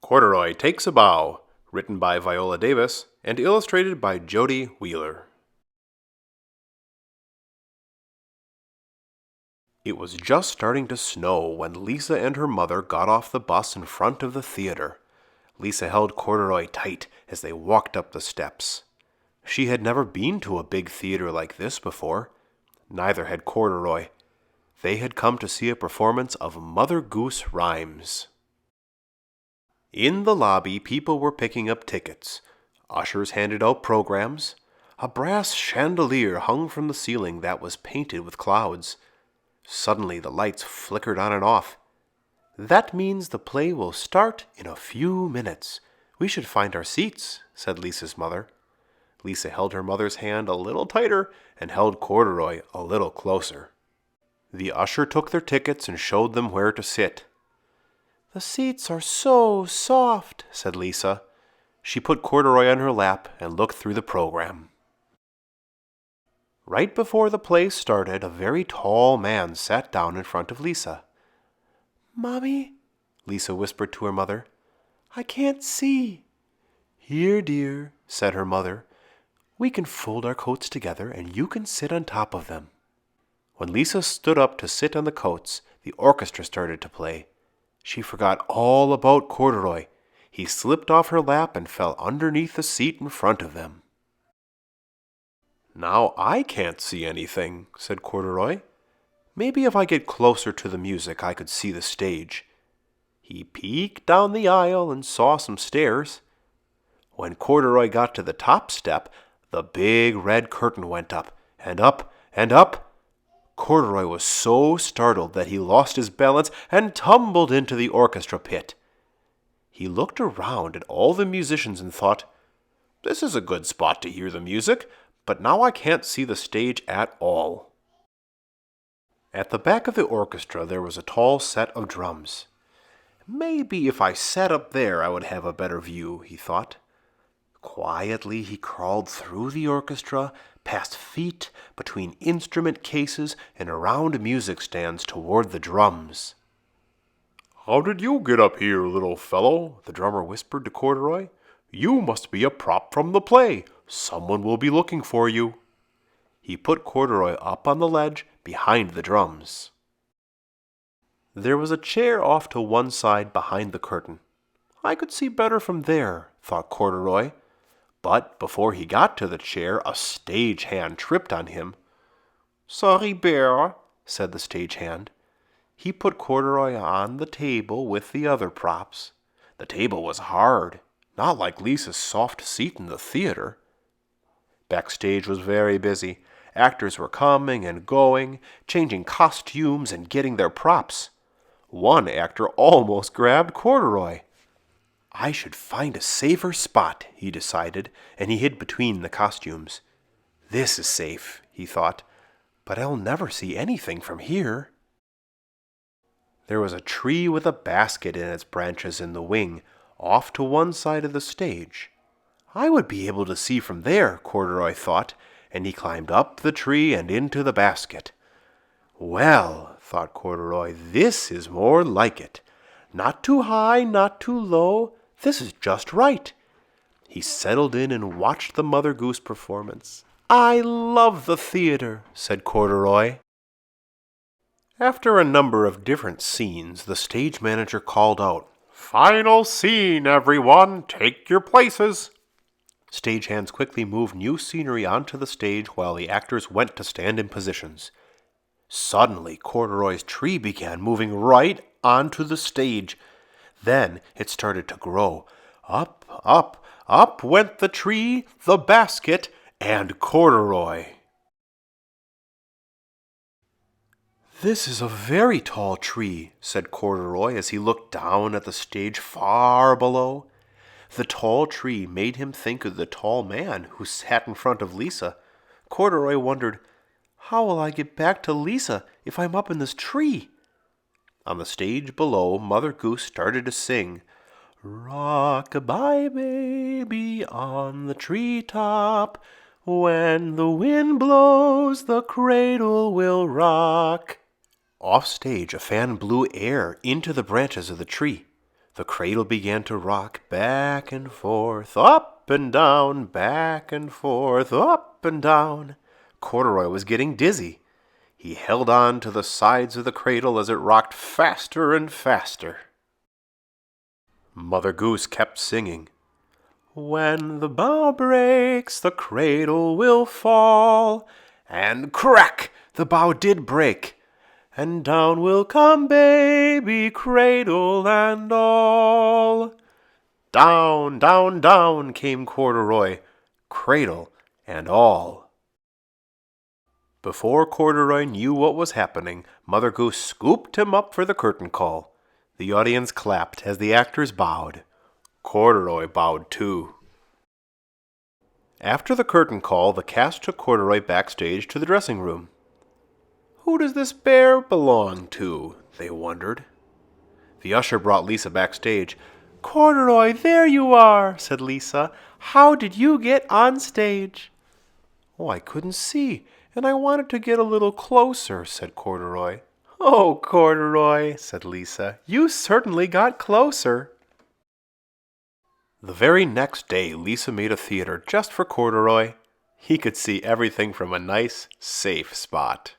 Corduroy Takes a Bow, written by Viola Davis and illustrated by Jody Wheeler. It was just starting to snow when Lisa and her mother got off the bus in front of the theater. Lisa held Corduroy tight as they walked up the steps. She had never been to a big theater like this before. Neither had Corduroy. They had come to see a performance of Mother Goose Rhymes. In the lobby, people were picking up tickets. Ushers handed out programs. A brass chandelier hung from the ceiling that was painted with clouds. Suddenly, the lights flickered on and off. "That means the play will start in a few minutes. We should find our seats," said Lisa's mother. Lisa held her mother's hand a little tighter and held Corduroy a little closer. The usher took their tickets and showed them where to sit. "The seats are so soft," said Lisa. She put Corduroy on her lap and looked through the program. Right before the play started, a very tall man sat down in front of Lisa. "Mommy," Lisa whispered to her mother, "I can't see." "Here, dear," said her mother. "We can fold our coats together and you can sit on top of them." When Lisa stood up to sit on the coats, the orchestra started to play. She forgot all about Corduroy. He slipped off her lap and fell underneath the seat in front of them. "Now I can't see anything," said Corduroy. "Maybe if I get closer to the music I could see the stage." He peeked down the aisle and saw some stairs. When Corduroy got to the top step, the big red curtain went up, and up, and up. Corduroy was so startled that he lost his balance and tumbled into the orchestra pit. He looked around at all the musicians and thought, "This is a good spot to hear the music, but now I can't see the stage at all." At the back of the orchestra there was a tall set of drums. "Maybe if I sat up there I would have a better view," he thought. Quietly he crawled through the orchestra, past feet, between instrument cases, and around music stands toward the drums. "How did you get up here, little fellow?" the drummer whispered to Corduroy. "You must be a prop from the play. Someone will be looking for you." He put Corduroy up on the ledge behind the drums. There was a chair off to one side behind the curtain. "I could see better from there," thought Corduroy. But before he got to the chair, a stagehand tripped on him. "Sorry, bear," said the stagehand. He put Corduroy on the table with the other props. The table was hard, not like Lisa's soft seat in the theater. Backstage was very busy. Actors were coming and going, changing costumes and getting their props. One actor almost grabbed Corduroy. "I should find a safer spot," he decided, and he hid between the costumes. "This is safe," he thought, "but I'll never see anything from here." There was a tree with a basket in its branches in the wing, off to one side of the stage. "I would be able to see from there," Corduroy thought, and he climbed up the tree and into the basket. "Well," thought Corduroy, "this is more like it. Not too high, not too low. This is just right." He settled in and watched the Mother Goose performance. "I love the theater," said Corduroy. After a number of different scenes, the stage manager called out, "Final scene, everyone! Take your places!" Stagehands quickly moved new scenery onto the stage while the actors went to stand in positions. Suddenly, Corduroy's tree began moving right onto the stage. Then it started to grow. Up, up, up went the tree, the basket, and Corduroy. "This is a very tall tree," said Corduroy as he looked down at the stage far below. The tall tree made him think of the tall man who sat in front of Lisa. Corduroy wondered, "How will I get back to Lisa if I'm up in this tree?" On the stage below, Mother Goose started to sing, "Rock-a-bye, baby, on the treetop. When the wind blows, the cradle will rock." Off stage, a fan blew air into the branches of the tree. The cradle began to rock back and forth, up and down, back and forth, up and down. Corduroy was getting dizzy. He held on to the sides of the cradle as it rocked faster and faster. Mother Goose kept singing, "When the bough breaks, the cradle will fall." And crack! The bough did break. And down will come baby, cradle and all. Down, down, down came Corduroy, cradle and all. Before Corduroy knew what was happening, Mother Goose scooped him up for the curtain call. The audience clapped as the actors bowed. Corduroy bowed too. After the curtain call, the cast took Corduroy backstage to the dressing room. Who does this bear belong to? They wondered. The usher brought Lisa backstage. "Corduroy, there you are," said Lisa. "How did you get on stage?" "Oh, I couldn't see, and I wanted to get a little closer," said Corduroy. "Oh, Corduroy," said Lisa, "you certainly got closer." The very next day, Lisa made a theater just for Corduroy. He could see everything from a nice, safe spot.